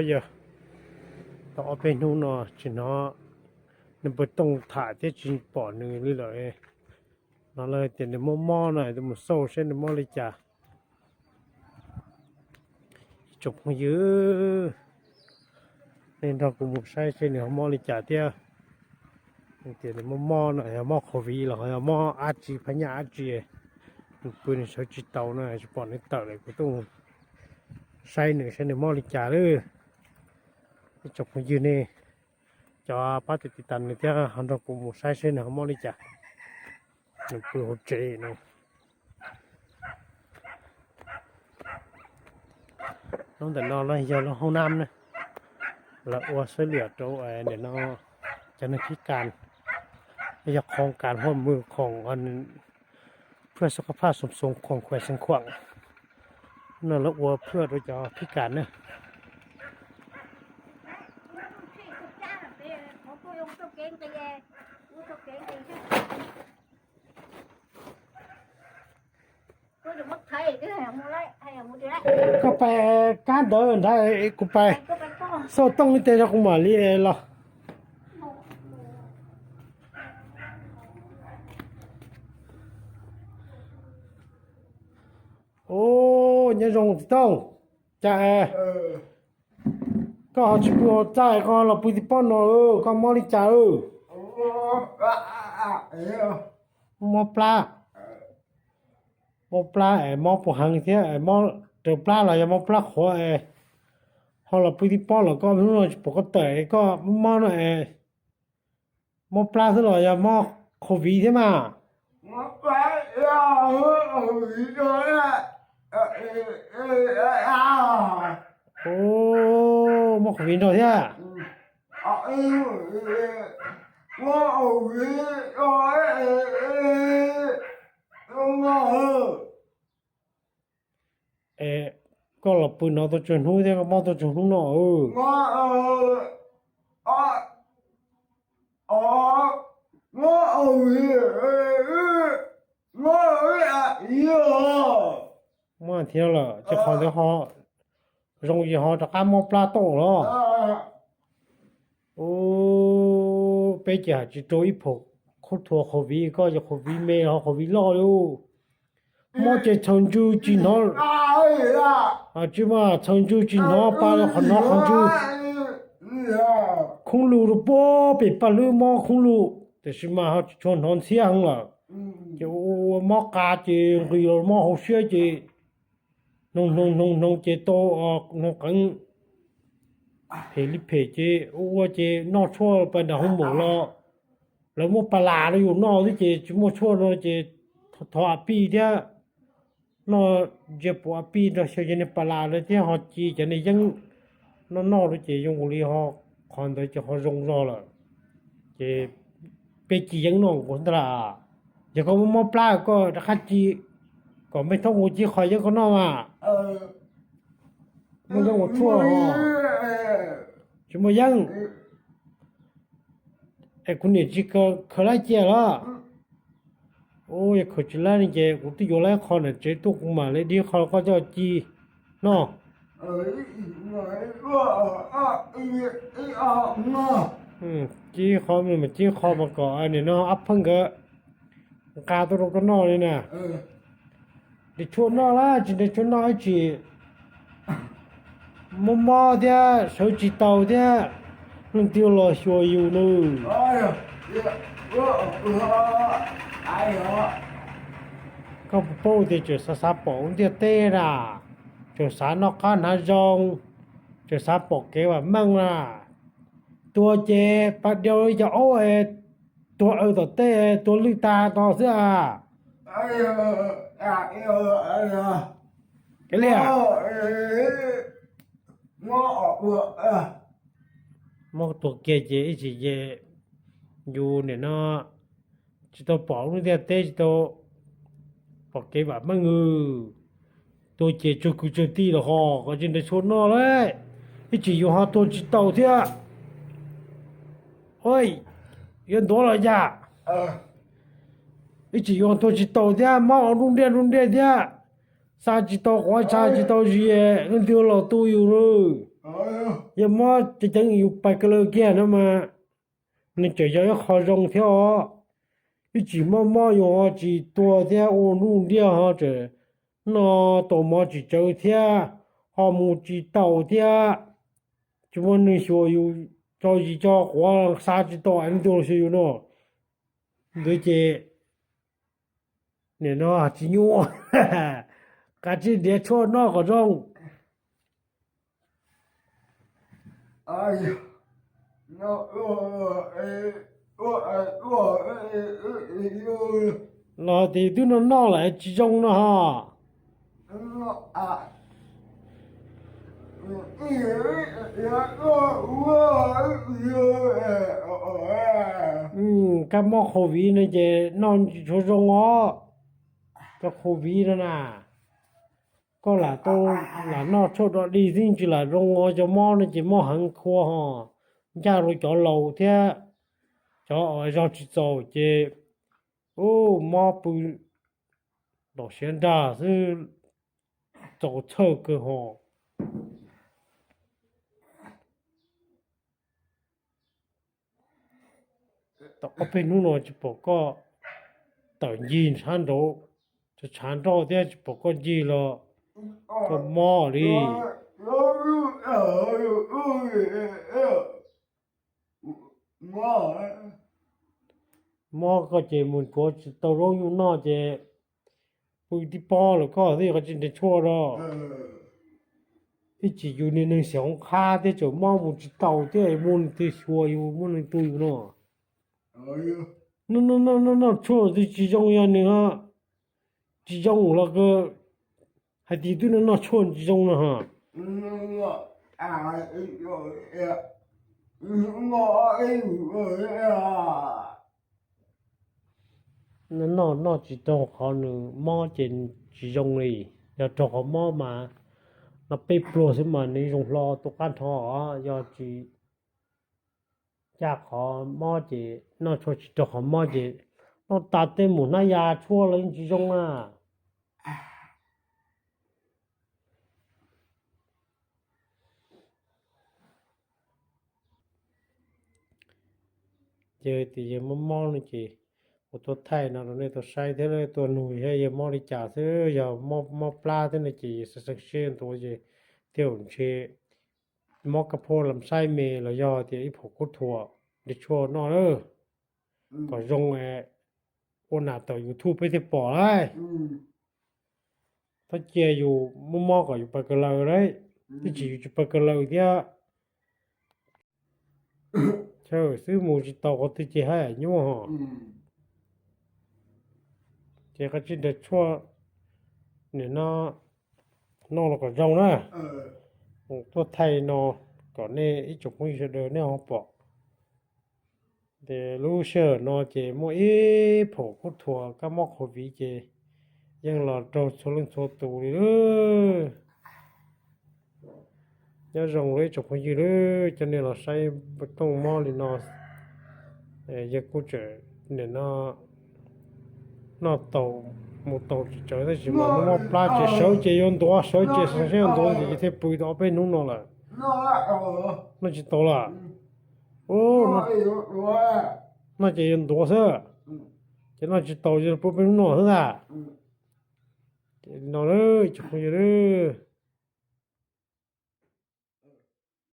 giờ tao bênนู้นเนาะchỉ nó nó bớt tông thả thế chỉ bỏ nữa đi rồi nóเลยtiền để mua này để một sâu xem để mua lấy trả chụp mà dữ nên nó cũng một sai trên để mua lấy trả tiêu tiền để mua này mua khẩu vị là mua ăn chỉ phải nhà ăn chỉ bữa nay sẽ chỉ tàu này chỉ bỏ lên tàu này cũng tung sai nữa xem để mua lấy trả nữa chụp mà dữ này cho bác tự tận này theo hắn nó cũng một sai trên nó mua lấy trả nó cứ hỗ trợ nóแต่nó là giờ nó hậu nam này là ở xây lửa chỗ để nó cho nóพิการอยากโครงการร่วมมือของอันเพื่อสุขภาพสมทรงของแขวงสังขวางนั่นละอัวเพื่อโดยจะพิการเนี่ยก็ไปการเดินได้กูไปโซ่ต้องนี่เตะกูมาลีเอหรอโอ้ยรงต้องจะก็ชิบัวใจก็เราปุติปอนก็มอลิจ่ามอปลามอปูหังเทียมอเดือปลาเราจะมอปลาขอพอเราปุติปอนเราก็ไม่รู้ปกติก็มอน่ะมอปลาที่เราจะมอโควิดใช่ไหมมอปลาโอ้มอโควิดเราใช่ก็เราปืนเราตัวจนหูเท่ากับมอตัวจนหูเนาะมาเที่ยวละจะขอจะขอโรงยี่ห้อจะการมอปลาโต้เหรอโอ้ไปจ่าจะโจยพกคุดทัวโควิดก็จะโควิดเมย์เขาโควิดรออยู่มอจะชนจูจีนอจิมาชนจูจีนอปาขนอขจูคงรู้รู้ป่ะเป็นปลือมอคงรู้แต่สิมาเขาชนหอนเสียงละจะมอกาจีรีมอเขาเสียจีนงเจโตออกนงกันเพลิเพเจโอ้เจนอชั่วไปดาวหมูละแล้วมอปลาเราอยู่นอที่เจจิมอชั่วเราเจทอปีเดียนอเจ็บปวดปีเราเชื่อในปลาเลยที่เขาจีจะในยังนอเลยเจยังกุลีเขาคอนแต่จะเขาลงรอละเจไปจียังนองคนตลาจะเขามอปลาก็ราคาจีก็ไม่ต้องหัวจีคอยยังเขานอมาไม่ต้องหัวชั่วจะมายังไอ้คนนี้จีก็เคยไล่เจ้าละโอ้ยเขาจะไล่นี่เจ้ากูที่อยู่ไล่คอนเนี่ยเจ้าตุกมาเลยดีเขาก็จะจีเนาะจีเขามันจีเขามาก่อนอันนี้เนาะอัพเพิ่งก็กาตัวเราก็นอเลยนะเดี๋ยวชวนนอละจีเดี๋ยวชวนนอไอ้จีมอเดีย手指刀เดีย弄丢了学油呢ก็ปูเดี๋ยวจะสาปองเดียเต้ละจะสานอกข้านหาจงจะสาปอกเกว่ามั่งละตัวเจปัดเดียวจะโอ้ตัวตัวเต้ตัวลือตาตัวเสื้อcái này à một tổ kia chỉ dù này nó chỉ tao bỏ nó ra tết chỉ tao bỏ cái vả mang tôi chỉ cho cứ cho tí là họ có chuyện để số nó đấy chỉ dùng họ tôi chỉ tàu thế ôi yên đó là gì chỉ dùng tôi chỉ tàu thế mà rung đen thế sao chỉ tàu quá sao chỉ tàu gì nó tiêu là tôi rồi giờ mà chỉ chẳng yêu bài cái lời kia nữa mà nên chỉ cho họ rong theo cái chỉ mà dùng chỉ tua theo ô nung theo họ chỉ nó tổ mà chỉ chơi theo họ muốn chỉ tàu theo chỉ muốn nên说有着急着花啥子多俺都是有喏，对这。你那只牛，哈哈，赶紧别错那个钟。哎呀，那那得都能闹来集中了哈。cái món khẩu vị này chứ non cho rong ó, cho khẩu vị đó nè. Có là tôi là nó cho đó đi xin chỉ là rong ó cho món này chỉ món hàng khô ha. Cha rồi cho lẩu thế, cho ở cho chỉ dầu chứ. Ô món bự, đồ hiện ra是走臭个哈。ต่อไปนู่นน่ะจะบอกก็ต่อยีนชันโดจะชันโดเดี๋ยวจะบอกก็ยีละก็หม้อดิหม้อก็เจมุนก็จะตัวร้องอยู่นอกเจปุยที่ป้อแล้วก็ที่เขาจะได้ชั่วละ一直有你能想卡的就毛不知道的mun的说有mun都有呢。那错的集中呀，你看集中那个还地对那错集中了哈。那集中可能猫见集中哩，要做好猫嘛。nó bị pro xem mà ní dùng lo tụ can thọ do chỉ cha khó mò chỉ nó cho chỉ cho họ mò chỉ nó ta tên một nó ya chua lên chỉ trong à giờ thì giờ mò nó chỉ mộtตัวไทยนะเราเนี่ยตัวใช้เท่าไรตัวหนุ่ยให้ยังมอดิจ่าซื้ออย่ามอปลาเท่านั้นจีสักเช่นตัวจีเที่ยวเชมอกระโพลำไส้เมย์เราย่อที่ไอ้ผกุถั่วดิชัวนอก็ยงโอนาต่อยูทูบไปที่ปอเลยถ้าเจียอยู่มอก็อยู่ไปกันเลยเลยที่จีอยู่ไปกันเลยที่เช่ซื้อหมูจิตโตก็ที่จีให้ยั่วห่อเจ้าก็จะได้ชั่วเนี่ยnó là còn rong đó tôi thay nó còn nên ít chục mấy giờ đời nó bỏ để lúc sợ nó chỉ mỗi phổ cốt thua các món khẩu vị chỉ nhưng là trâu số lượng số tù đi nữa nhớ rong lấy chục mấy giờ nữa cho nên là say bê tông mò thì nó giờ cũng chờ để nó tàu một tàu chỉ chơi đấy chỉ mà nó pla chỉ sáu chỉ yon đua sáu chỉ sáu chỉ yon đua thì thế bùi đó bên nung nó là nó chỉ tàu là ô nó chỉ yon đua thôi chỉ nó chỉ tàu chỉ bùi bên nung nó thôi à nó đấy chỉ không gì đấy